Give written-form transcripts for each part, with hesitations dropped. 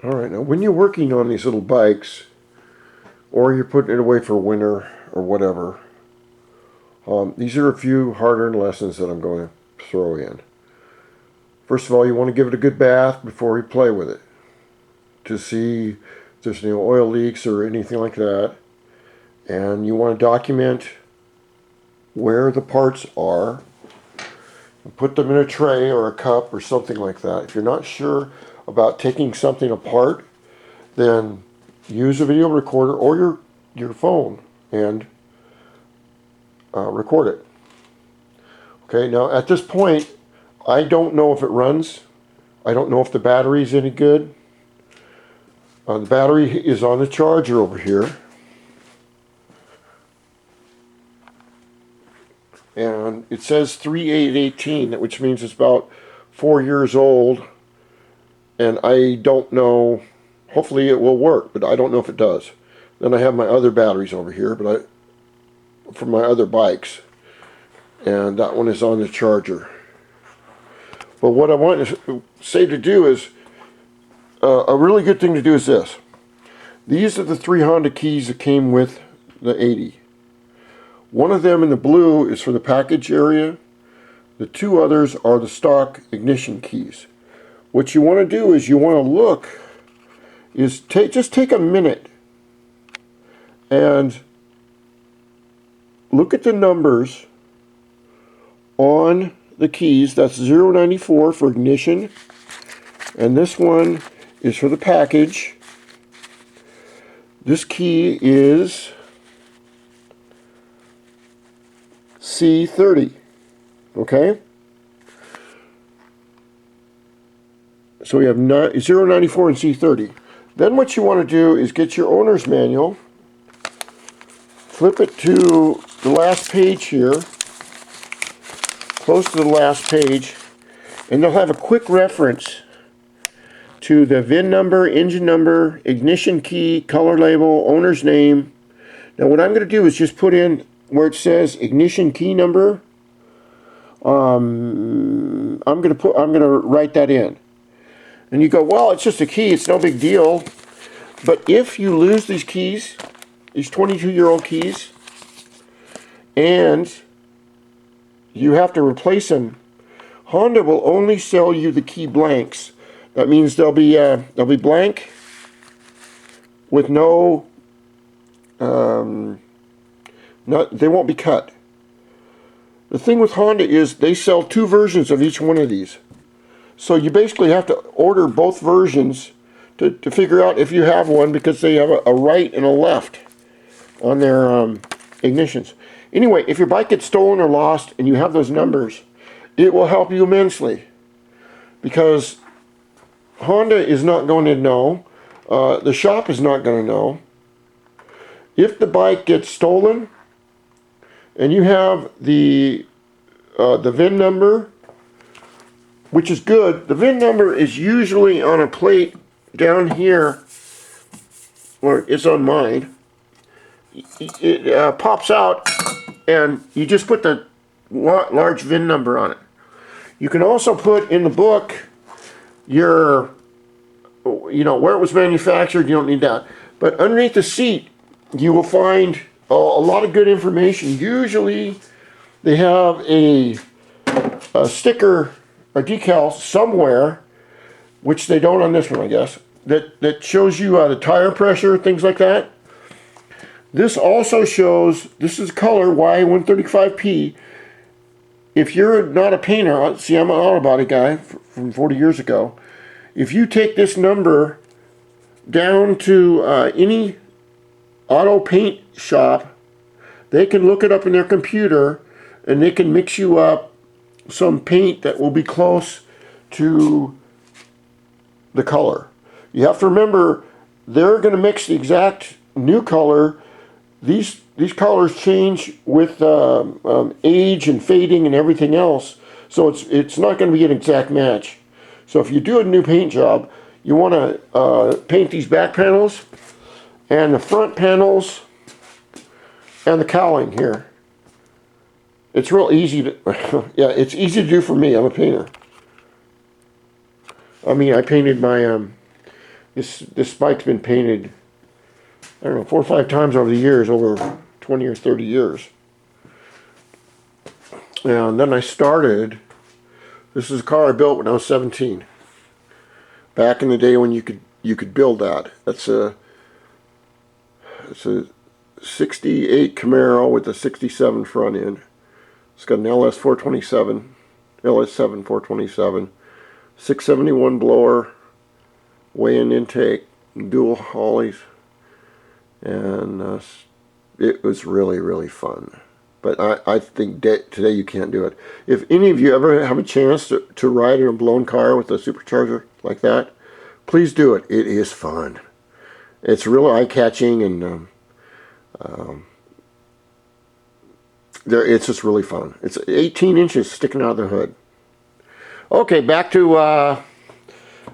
Alright, now when you're working on these little bikes, or you're putting it away for winter or whatever, these are a few hard-earned lessons that I'm going to throw in. First of all, you want to give it a good bath before you play with it to see if there's any oil leaks or anything like that. And you want to document where the parts are and put them in a tray or a cup or something like that. If you're not sure about taking something apart, then use a video recorder or your phone and record it. Okay, now at this point, I don't know if it runs. I don't know if the battery is any good. The battery is on the charger over here. And it says 3818, which means it's about 4 years old. And I don't know, hopefully it will work, but I don't know if it does. Then I have my other batteries over here, for my other bikes. And that one is on the charger. But what I want to say to do is, a really good thing to do is this. These are the 3 Honda keys that came with the 80. One of them in the blue is for the package area. The 2 others are the stock ignition keys. What you want to do is you want to look, just take a minute and look at the numbers on the keys. That's 094 for ignition, and this one is for the package. This key is C30, okay? So we have 094 and C30. Then what you want to do is get your owner's manual, flip it to the last page here, close to the last page, and they'll have a quick reference to the VIN number, engine number, ignition key, color label, owner's name. Now what I'm going to do is just put in where it says ignition key number. I'm going to write that in. And you go, well, it's just a key, it's no big deal. But if you lose these keys, these 22-year-old keys, and you have to replace them, Honda will only sell you the key blanks. That means they'll be blank with no, they won't be cut. The thing with Honda is they sell 2 versions of each one of these. So you basically have to order both versions to figure out if you have one, because they have a right and a left on their ignitions. Anyway, if your bike gets stolen or lost and you have those numbers, it will help you immensely, because Honda is not going to know, the shop is not going to know. If the bike gets stolen and you have the VIN number, which is good, the VIN number is usually on a plate down here, or it's on mine. It pops out, and you just put the large VIN number on it. You can also put in the book your, where it was manufactured. You don't need that. But underneath the seat, you will find a lot of good information. Usually, they have a sticker, a decal somewhere, which they don't on this one, I guess, that shows you the tire pressure, things like that. This also shows, this is color Y135P. If you're not a painter, see, I'm an auto body guy from 40 years ago. If you take this number down to any auto paint shop, they can look it up in their computer, and they can mix you up some paint that will be close to the color. You have to remember, they're going to mix the exact new color. These colors change with age and fading and everything else, so it's not going to be an exact match. So if you do a new paint job, you want to paint these back panels and the front panels and the cowling here. It's real easy to, yeah, it's easy to do for me. I'm a painter. I mean, I painted my This bike's been painted, I don't know, 4 or 5 times over the years, over 20 or 30 years. And then I started, this is a car I built when I was 17. Back in the day when you could build that. It's a 68 Camaro with a 67 front end. It's got an LS 427, LS7 427, 671 blower, weigh-in intake, dual haulies, and it was really, really fun. But I think today you can't do it. If any of you ever have a chance to ride in a blown car with a supercharger like that, please do it. It is fun. It's really eye-catching, and it's just really fun. It's 18 inches sticking out of the hood. Okay, back to our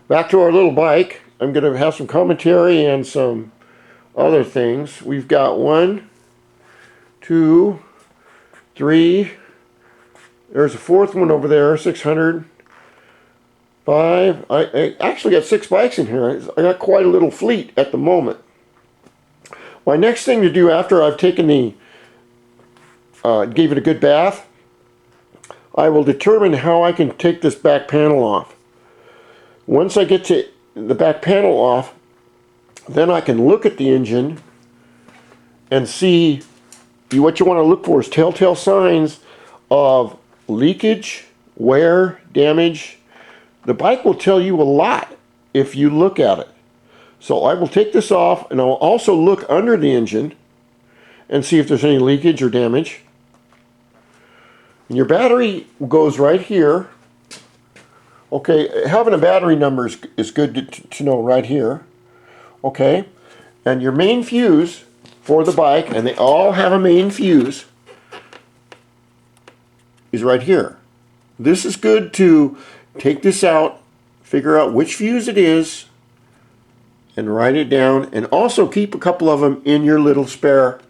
little bike. I'm going to have some commentary and some other things. We've got 1, 2, 3. There's a 4th one over there, 600. 5. I actually got 6 bikes in here. I got quite a little fleet at the moment. My next thing to do after I've taken gave it a good bath, I will determine how I can take this back panel off. Once I get to the back panel off, then I can look at the engine and see. What you want to look for is telltale signs of leakage, wear, damage. The bike will tell you a lot if you look at it. So I will take this off, and I'll also look under the engine and see if there's any leakage or damage. And your battery goes right here. Okay, having a battery number is good to know right here. Okay, and your main fuse for the bike, and they all have a main fuse, is right here. This is good to take this out, figure out which fuse it is, and write it down, and also keep a couple of them in your little spare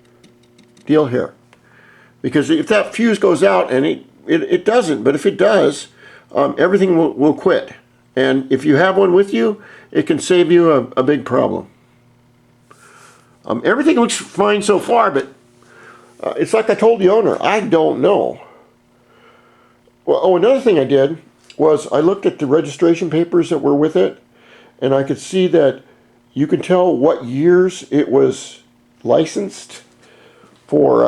deal here. Because if that fuse goes out, and it doesn't, but if it does, everything will quit. And if you have one with you, it can save you a big problem. Everything looks fine so far, but it's like I told the owner, I don't know. Well, another thing I did was I looked at the registration papers that were with it, and I could see that you can tell what years it was licensed for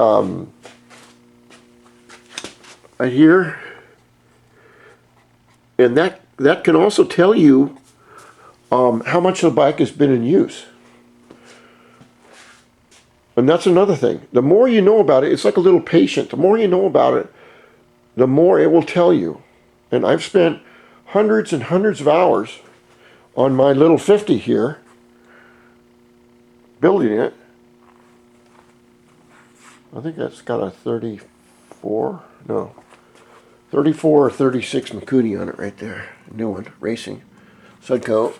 a year, and that can also tell you how much the bike has been in use. And that's another thing. The more you know about it, it's like a little patient. The more you know about it, the more it will tell you. And I've spent hundreds and hundreds of hours on my little 50 here, building it. I think that's got a 34 or 36 Makuni on it right there. New one, racing. Sudco.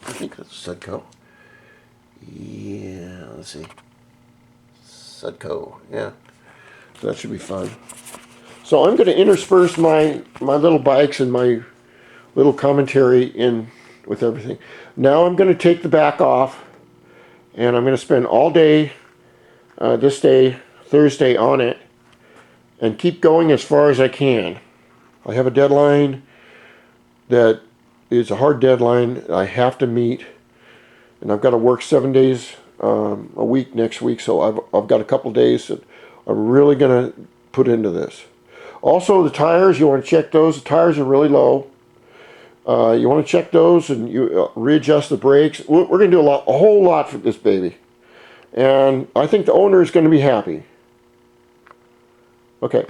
I think that's Sudco. Yeah, let's see. Sudco, yeah. So that should be fun. So I'm going to intersperse my little bikes and my little commentary in with everything. Now I'm going to take the back off, and I'm going to spend all day, this day, Thursday, on it, and keep going as far as I can. I have a deadline that is a hard deadline I have to meet, and I've got to work 7 days a week next week, so I've got a couple days that I'm really going to put into this. Also, the tires, you want to check those. The tires are really low. You want to check those, and you readjust the brakes. We're going to do a whole lot for this baby, and I think the owner is going to be happy. Okay.